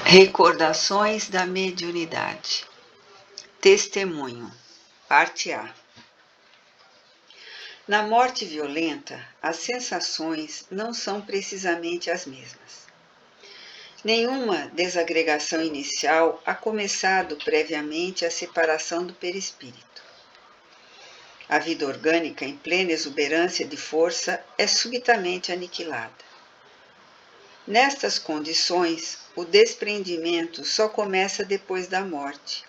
Recordações da mediunidade. Testemunho. Parte A. Na morte violenta, as sensações não são precisamente as mesmas. Nenhuma desagregação inicial há começado previamente a separação do perispírito. A vida orgânica, em plena exuberância de força, é subitamente aniquilada. Nestas condições, o desprendimento só começa depois da morte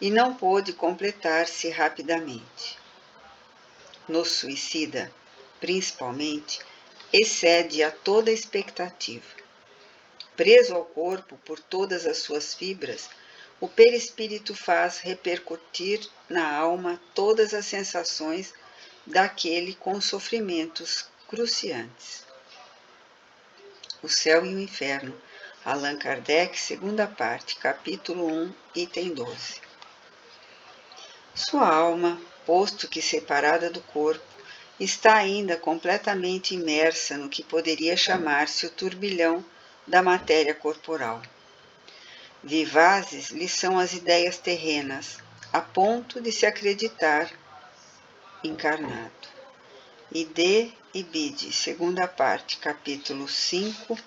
e não pôde completar-se rapidamente. No suicida, principalmente, excede a toda expectativa. Preso ao corpo por todas as suas fibras, o perispírito faz repercutir na alma todas as sensações daquele com sofrimentos cruciantes. O Céu e o Inferno, Allan Kardec, segunda parte, capítulo 1, item 12. Sua alma, posto que separada do corpo, está ainda completamente imersa no que poderia chamar-se o turbilhão da matéria corporal. Vivazes lhe são as ideias terrenas, a ponto de se acreditar encarnado. Ide e Bide, segunda parte, capítulo 5,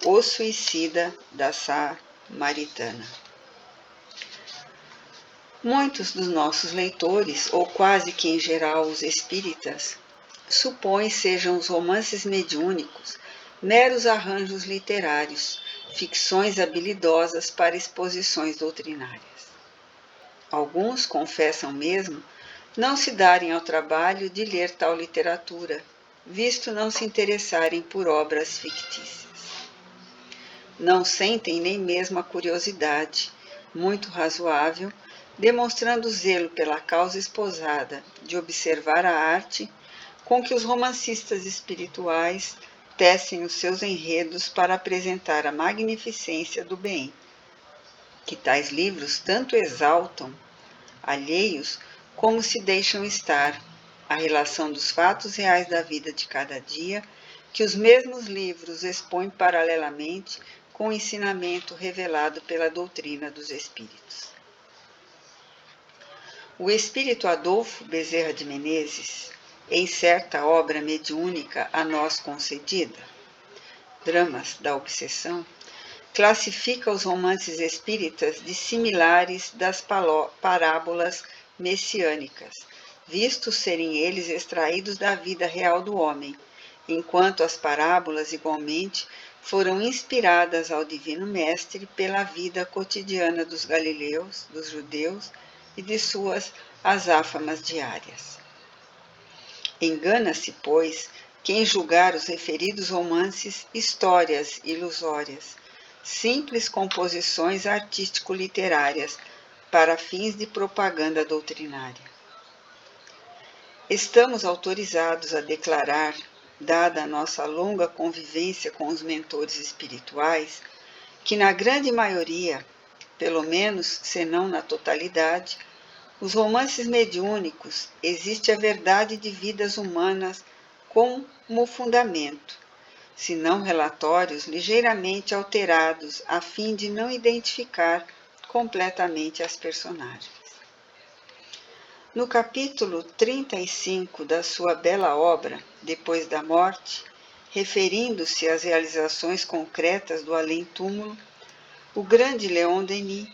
O Suicida da Samaritana. Muitos dos nossos leitores, ou quase que em geral os espíritas, supõem sejam os romances mediúnicos meros arranjos literários, ficções habilidosas para exposições doutrinárias. Alguns confessam mesmo não se darem ao trabalho de ler tal literatura, visto não se interessarem por obras fictícias. Não sentem nem mesmo a curiosidade, muito razoável, demonstrando zelo pela causa esposada de observar a arte com que os romancistas espirituais tecem os seus enredos para apresentar a magnificência do bem, que tais livros tanto exaltam, alheios, como se deixam estar, a relação dos fatos reais da vida de cada dia, que os mesmos livros expõem paralelamente com o ensinamento revelado pela doutrina dos espíritos. O espírito Adolfo Bezerra de Menezes, em certa obra mediúnica a nós concedida, Dramas da Obsessão, classifica os romances espíritas de similares das parábolas messiânicas, vistos serem eles extraídos da vida real do homem, enquanto as parábolas, igualmente, foram inspiradas ao Divino Mestre pela vida cotidiana dos galileus, dos judeus e de suas azáfamas diárias. Engana-se, pois, quem julgar os referidos romances histórias ilusórias, simples composições artístico-literárias para fins de propaganda doutrinária. Estamos autorizados a declarar, dada a nossa longa convivência com os mentores espirituais, que na grande maioria, pelo menos se não na totalidade, os romances mediúnicos existe a verdade de vidas humanas como fundamento, se não relatórios ligeiramente alterados a fim de não identificar completamente as personagens. No capítulo 35 da sua bela obra, Depois da Morte, referindo-se às realizações concretas do além-túmulo, o grande Leon Denis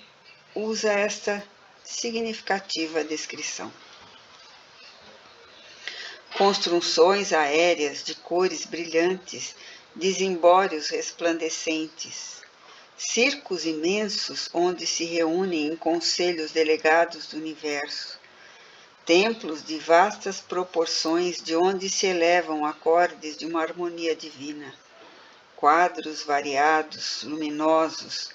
usa esta significativa descrição. Construções aéreas de cores brilhantes, dezimbórios resplandecentes, circos imensos onde se reúnem em conselhos delegados do universo, templos de vastas proporções de onde se elevam acordes de uma harmonia divina, quadros variados, luminosos,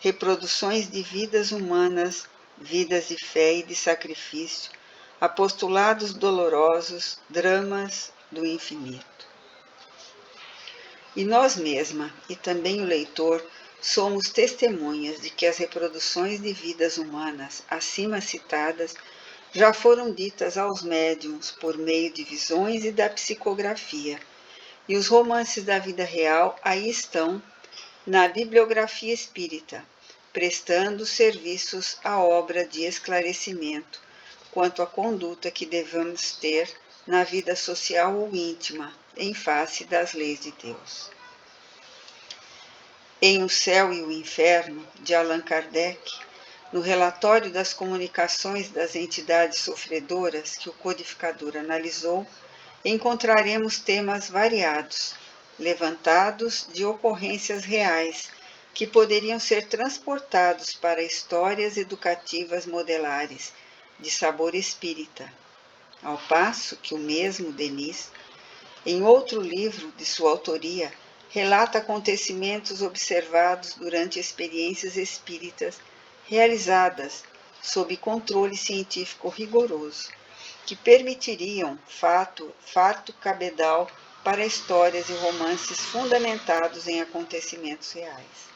reproduções de vidas humanas, vidas de fé e de sacrifício, apostolados dolorosos, dramas do infinito. E nós mesma, e também o leitor, somos testemunhas de que as reproduções de vidas humanas acima citadas já foram ditas aos médiuns por meio de visões e da psicografia, e os romances da vida real aí estão na bibliografia espírita, prestando serviços à obra de esclarecimento quanto à conduta que devemos ter na vida social ou íntima, em face das leis de Deus. Em O Céu e o Inferno, de Allan Kardec, no relatório das comunicações das entidades sofredoras que o codificador analisou, encontraremos temas variados, levantados de ocorrências reais, que poderiam ser transportados para histórias educativas modelares, de sabor espírita, ao passo que o mesmo Denis, em outro livro de sua autoria, relata acontecimentos observados durante experiências espíritas realizadas sob controle científico rigoroso, que permitiriam farto cabedal para histórias e romances fundamentados em acontecimentos reais.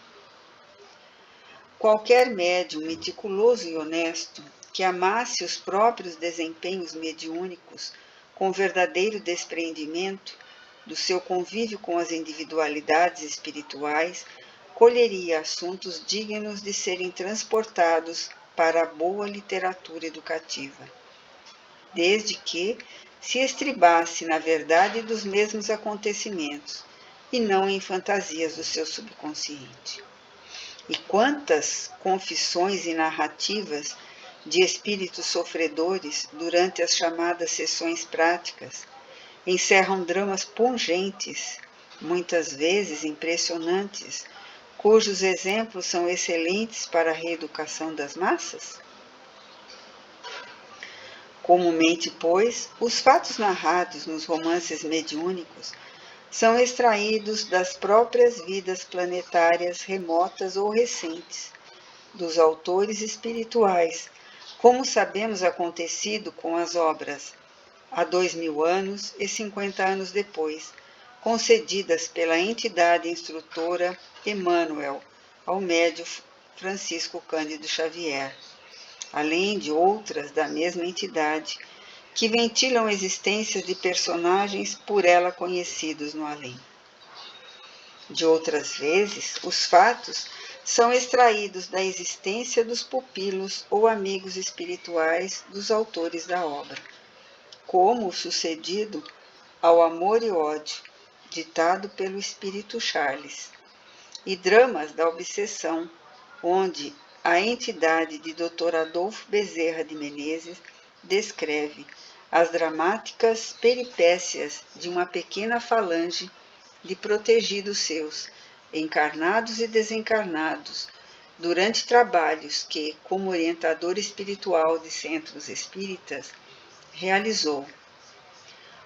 Qualquer médium meticuloso e honesto que amasse os próprios desempenhos mediúnicos com verdadeiro desprendimento do seu convívio com as individualidades espirituais, colheria assuntos dignos de serem transportados para a boa literatura educativa, desde que se estribasse na verdade dos mesmos acontecimentos e não em fantasias do seu subconsciente. E quantas confissões e narrativas de espíritos sofredores durante as chamadas sessões práticas encerram dramas pungentes, muitas vezes impressionantes, cujos exemplos são excelentes para a reeducação das massas? Comumente, pois, os fatos narrados nos romances mediúnicos são extraídos das próprias vidas planetárias remotas ou recentes, dos autores espirituais, como sabemos acontecido com as obras há 2000 anos e 50 anos depois, concedidas pela entidade instrutora Emmanuel ao médium Francisco Cândido Xavier, além de outras da mesma entidade, que ventilam existências de personagens por ela conhecidos no além. De outras vezes, os fatos são extraídos da existência dos pupilos ou amigos espirituais dos autores da obra, como o sucedido ao Amor e Ódio, ditado pelo espírito Charles, e Dramas da Obsessão, onde a entidade de Dr. Adolfo Bezerra de Menezes descreve as dramáticas peripécias de uma pequena falange de protegidos seus, encarnados e desencarnados, durante trabalhos que, como orientador espiritual de centros espíritas, realizou.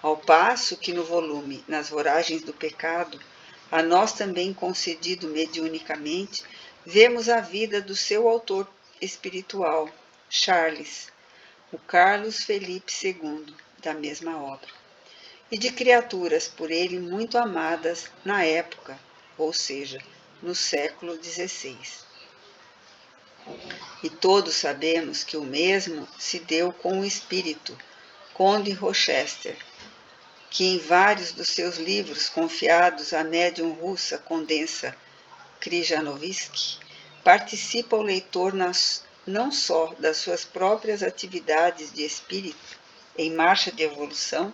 Ao passo que no volume Nas Voragens do Pecado, a nós também concedido mediunicamente, vemos a vida do seu autor espiritual, Charles, o Carlos Felipe II, da mesma obra, e de criaturas por ele muito amadas na época, ou seja, no século XVI. E todos sabemos que o mesmo se deu com o espírito, Conde Rochester, que em vários dos seus livros confiados à médium russa Condessa Krjanovsky, participa o leitor não só das suas próprias atividades de espírito em marcha de evolução,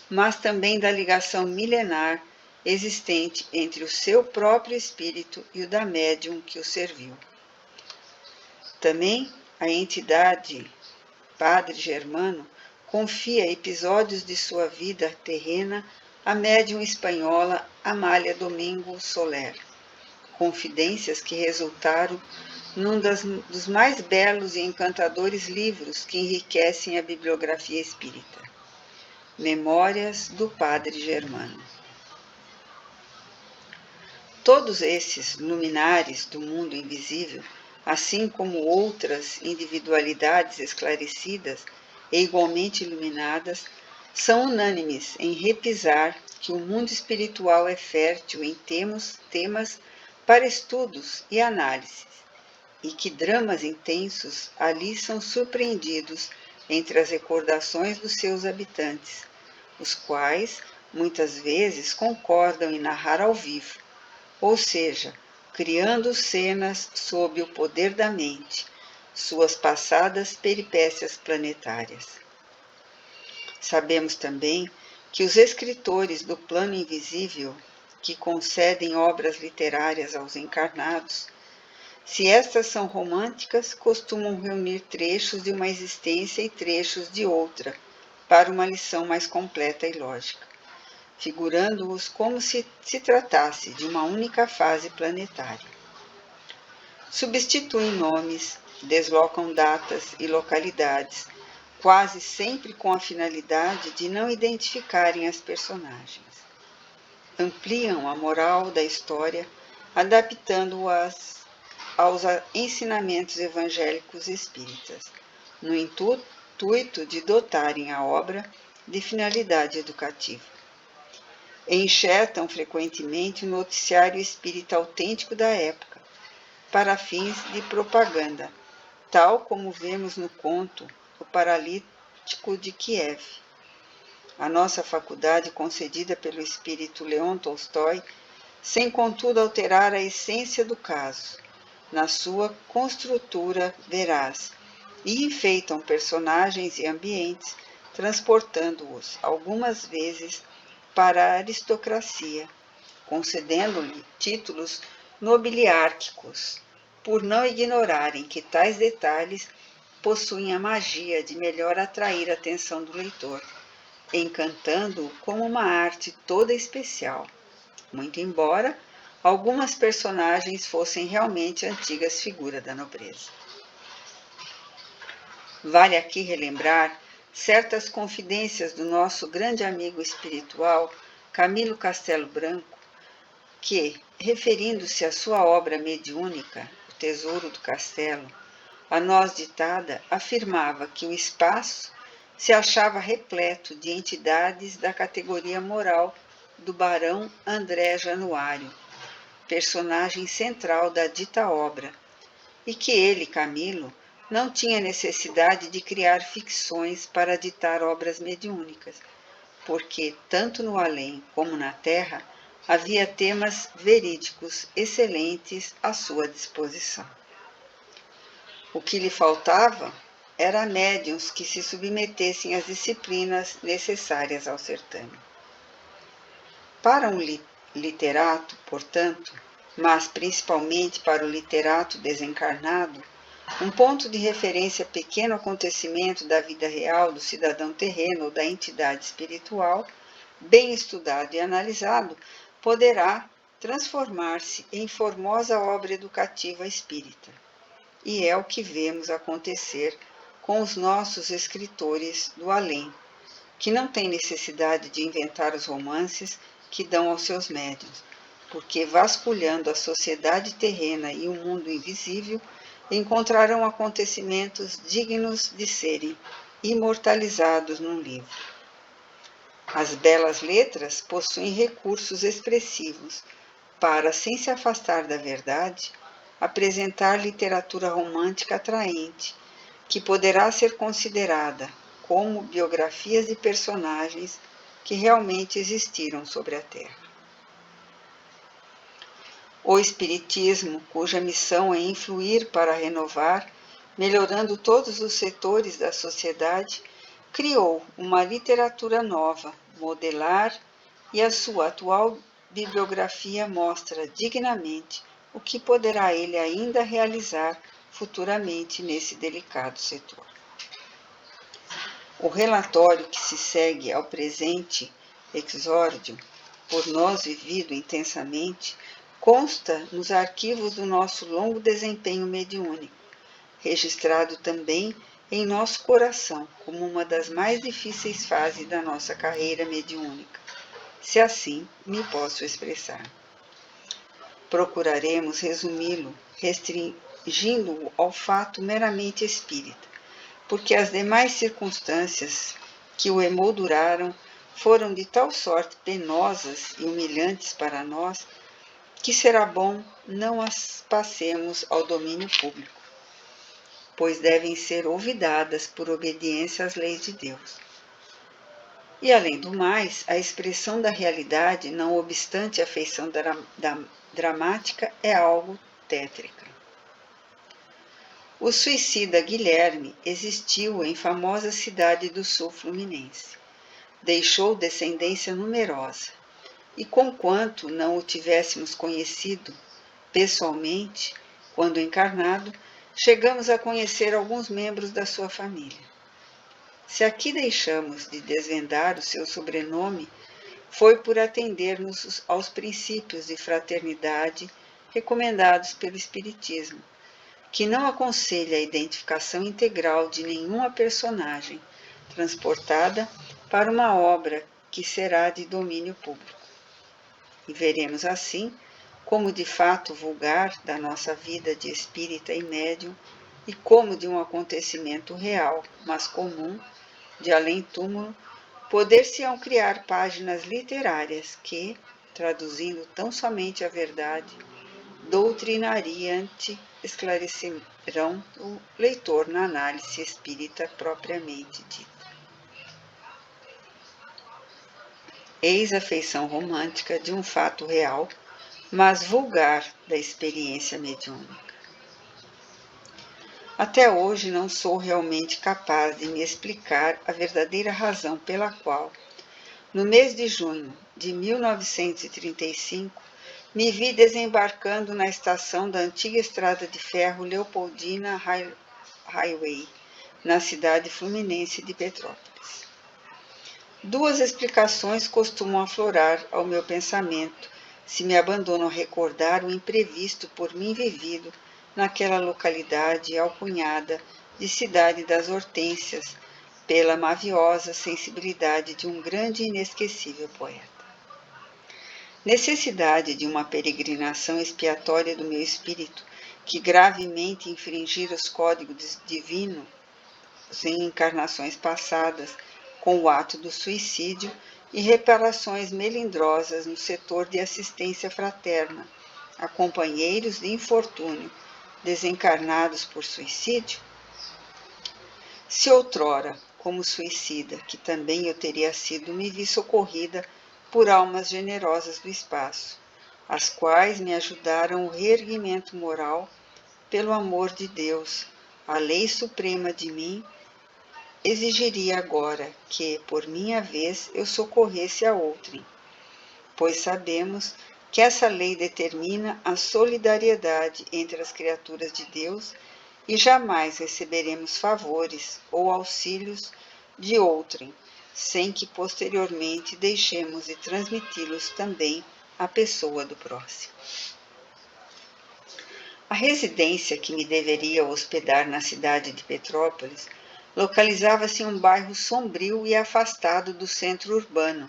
mas também da ligação milenar existente entre o seu próprio espírito e o da médium que o serviu. Também a entidade Padre Germano confia episódios de sua vida terrena à médium espanhola Amália Domingo Soler, confidências que resultaram num dos mais belos e encantadores livros que enriquecem a bibliografia espírita, Memórias do Padre Germano. Todos esses luminares do mundo invisível, assim como outras individualidades esclarecidas e igualmente iluminadas, são unânimes em repisar que o mundo espiritual é fértil em temas para estudos e análises, e que dramas intensos ali são surpreendidos entre as recordações dos seus habitantes, os quais muitas vezes concordam em narrar ao vivo, ou seja, criando cenas sob o poder da mente, suas passadas peripécias planetárias. Sabemos também que os escritores do plano invisível, que concedem obras literárias aos encarnados, se estas são românticas, costumam reunir trechos de uma existência e trechos de outra, para uma lição mais completa e lógica, figurando-os como se tratasse de uma única fase planetária. Substituem nomes, deslocam datas e localidades, quase sempre com a finalidade de não identificarem as personagens. Ampliam a moral da história, adaptando-as aos ensinamentos evangélicos espíritas, no intuito de dotarem a obra de finalidade educativa. Enxertam frequentemente o noticiário espírita autêntico da época, para fins de propaganda, tal como vemos no conto O Paralítico de Kiev. A nossa faculdade concedida pelo espírito Leon Tolstói, sem contudo alterar a essência do caso, na sua construtura veraz, e enfeitam personagens e ambientes, transportando-os algumas vezes para a aristocracia, concedendo-lhe títulos nobiliárquicos, por não ignorarem que tais detalhes possuem a magia de melhor atrair a atenção do leitor, encantando-o como uma arte toda especial, muito embora algumas personagens fossem realmente antigas figuras da nobreza. Vale aqui relembrar certas confidências do nosso grande amigo espiritual, Camilo Castelo Branco, que, referindo-se à sua obra mediúnica, O Tesouro do Castelo, a nós ditada, afirmava que o espaço se achava repleto de entidades da categoria moral do barão André Januário, personagem central da dita obra, e que ele, Camilo, não tinha necessidade de criar ficções para ditar obras mediúnicas, porque, tanto no além como na terra, havia temas verídicos excelentes à sua disposição. O que lhe faltava era médiuns que se submetessem às disciplinas necessárias ao certame. Para um literato, portanto, mas principalmente para o literato desencarnado, um ponto de referência pequeno acontecimento da vida real do cidadão terreno ou da entidade espiritual, bem estudado e analisado, poderá transformar-se em formosa obra educativa espírita. E é o que vemos acontecer com os nossos escritores do além, que não têm necessidade de inventar os romances que dão aos seus médiuns, porque vasculhando a sociedade terrena e o mundo invisível, encontrarão acontecimentos dignos de serem imortalizados num livro. As belas letras possuem recursos expressivos para, sem se afastar da verdade, apresentar literatura romântica atraente, que poderá ser considerada como biografias de personagens que realmente existiram sobre a Terra. O Espiritismo, cuja missão é influir para renovar, melhorando todos os setores da sociedade, criou uma literatura nova, modelar, e a sua atual bibliografia mostra dignamente o que poderá ele ainda realizar futuramente nesse delicado setor. O relatório que se segue ao presente exórdio, por nós vivido intensamente, consta nos arquivos do nosso longo desempenho mediúnico, registrado também em nosso coração como uma das mais difíceis fases da nossa carreira mediúnica, se assim me posso expressar. Procuraremos resumi-lo, restringindo-o ao fato meramente espírita, porque as demais circunstâncias que o emolduraram foram de tal sorte penosas e humilhantes para nós, que será bom não as passemos ao domínio público, pois devem ser olvidadas por obediência às leis de Deus. E, além do mais, a expressão da realidade, não obstante a feição dramática, é algo tétrica. O suicida Guilherme existiu em famosa cidade do sul fluminense. Deixou descendência numerosa, e conquanto não o tivéssemos conhecido pessoalmente, quando encarnado, chegamos a conhecer alguns membros da sua família. Se aqui deixamos de desvendar o seu sobrenome, foi por atendermos aos princípios de fraternidade recomendados pelo Espiritismo, que não aconselha a identificação integral de nenhuma personagem transportada para uma obra que será de domínio público. E veremos assim como de fato vulgar da nossa vida de espírita e médium e como de um acontecimento real, mas comum, de além-túmulo, poder-se-ão criar páginas literárias que, traduzindo tão somente a verdade, doutrinariamente esclarecerão o leitor na análise espírita propriamente dita. Eis a feição romântica de um fato real, mas vulgar da experiência mediúnica. Até hoje não sou realmente capaz de me explicar a verdadeira razão pela qual, no mês de junho de 1935, me vi desembarcando na estação da antiga estrada de ferro Leopoldina Highway, na cidade fluminense de Petrópolis. Duas explicações costumam aflorar ao meu pensamento, se me abandono a recordar o imprevisto por mim vivido naquela localidade alcunhada de Cidade das Hortênsias, pela maviosa sensibilidade de um grande e inesquecível poeta. Necessidade de uma peregrinação expiatória do meu espírito, que gravemente infringira os códigos divinos em encarnações passadas, com o ato do suicídio e reparações melindrosas no setor de assistência fraterna, a companheiros de infortúnio, desencarnados por suicídio? Se outrora, como suicida, que também eu teria sido, me vi socorrida por almas generosas do espaço, as quais me ajudaram o reerguimento moral pelo amor de Deus, a lei suprema de mim, exigiria agora que, por minha vez, eu socorresse a outrem, pois sabemos que essa lei determina a solidariedade entre as criaturas de Deus e jamais receberemos favores ou auxílios de outrem, sem que posteriormente deixemos de transmiti-los também à pessoa do próximo. A residência que me deveria hospedar na cidade de Petrópolis localizava-se em um bairro sombrio e afastado do centro urbano,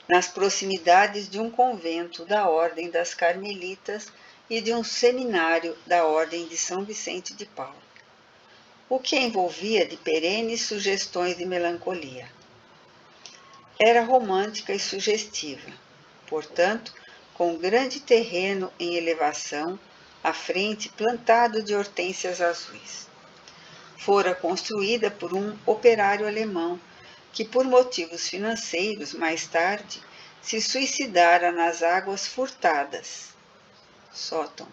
nas proximidades de um convento da Ordem das Carmelitas e de um seminário da Ordem de São Vicente de Paulo, o que envolvia de perenes sugestões de melancolia. Era romântica e sugestiva, portanto, com grande terreno em elevação, à frente plantado de hortênsias azuis. Fora construída por um operário alemão, que por motivos financeiros, mais tarde, se suicidara nas águas furtadas, sótão,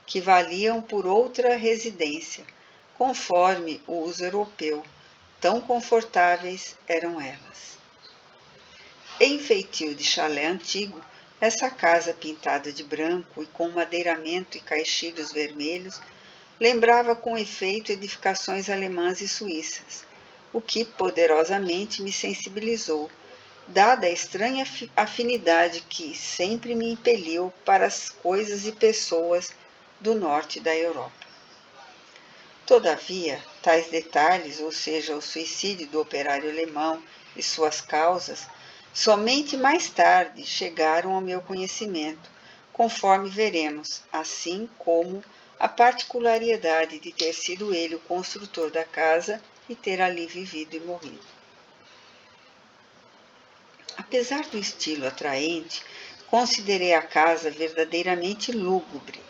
que valiam por outra residência, conforme o uso europeu, tão confortáveis eram elas. Em feitio de chalé antigo, essa casa pintada de branco e com madeiramento e caixilhos vermelhos, lembrava com efeito edificações alemãs e suíças, o que poderosamente me sensibilizou, dada a estranha afinidade que sempre me impeliu para as coisas e pessoas do norte da Europa. Todavia, tais detalhes, ou seja, o suicídio do operário alemão e suas causas, somente mais tarde chegaram ao meu conhecimento, conforme veremos, assim como a particularidade de ter sido ele o construtor da casa e ter ali vivido e morrido. Apesar do estilo atraente, considerei a casa verdadeiramente lúgubre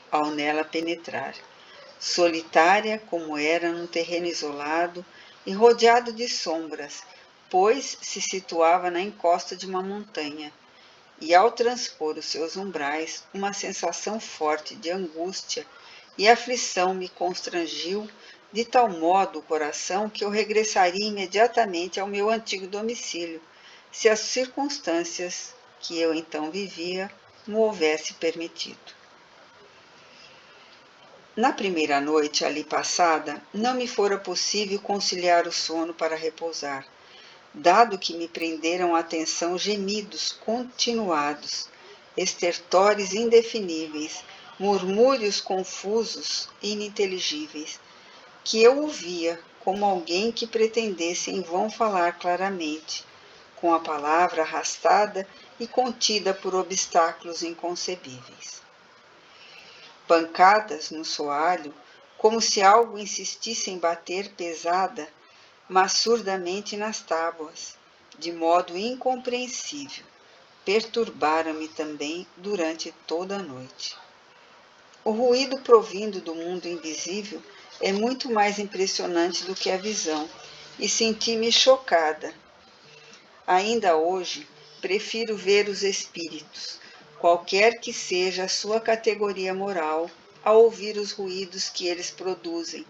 ao nela penetrar, solitária como era num terreno isolado e rodeado de sombras, pois se situava na encosta de uma montanha, e ao transpor os seus umbrais, uma sensação forte de angústia e aflição me constrangiu de tal modo o coração que eu regressaria imediatamente ao meu antigo domicílio, se as circunstâncias que eu então vivia me houvesse permitido. Na primeira noite ali passada, não me fora possível conciliar o sono para repousar, dado que me prenderam a atenção gemidos continuados, estertores indefiníveis, murmúrios confusos e ininteligíveis, que eu ouvia como alguém que pretendesse em vão falar claramente, com a palavra arrastada e contida por obstáculos inconcebíveis. Pancadas no soalho, como se algo insistisse em bater pesada, mas surdamente nas tábuas, de modo incompreensível, perturbaram-me também durante toda a noite. O ruído provindo do mundo invisível é muito mais impressionante do que a visão, e senti-me chocada. Ainda hoje, prefiro ver os espíritos, qualquer que seja a sua categoria moral, a ouvir os ruídos que eles produzem,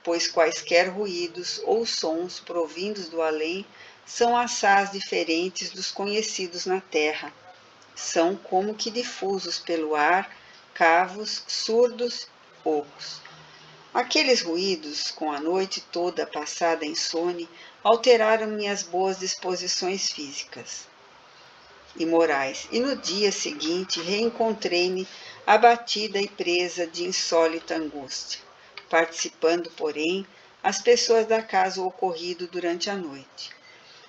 pois quaisquer ruídos ou sons provindos do além são assaz diferentes dos conhecidos na terra. São como que difusos pelo ar, cavos, surdos, ocos. Aqueles ruídos, com a noite toda passada em sono, alteraram minhas boas disposições físicas e morais, e no dia seguinte reencontrei-me abatida e presa de insólita angústia, participando, porém, as pessoas da casa o ocorrido durante a noite.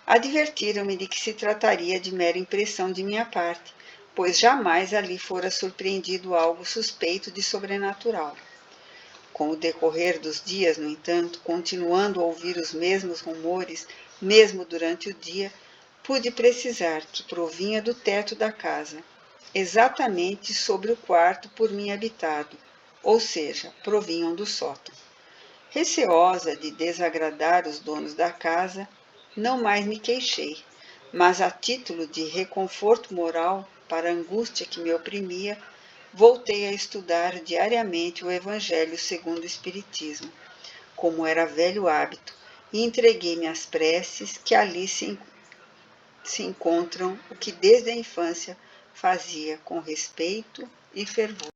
Advertiram-me de que se trataria de mera impressão de minha parte, pois jamais ali fora surpreendido algo suspeito de sobrenatural. Com o decorrer dos dias, no entanto, continuando a ouvir os mesmos rumores, mesmo durante o dia, pude precisar que provinha do teto da casa, exatamente sobre o quarto por mim habitado, ou seja, provinham do sótão. Receosa de desagradar os donos da casa, não mais me queixei, mas a título de reconforto moral para a angústia que me oprimia, voltei a estudar diariamente o Evangelho segundo o Espiritismo, como era velho hábito, e entreguei-me às preces que ali se encontram, o que desde a infância fazia com respeito e fervor.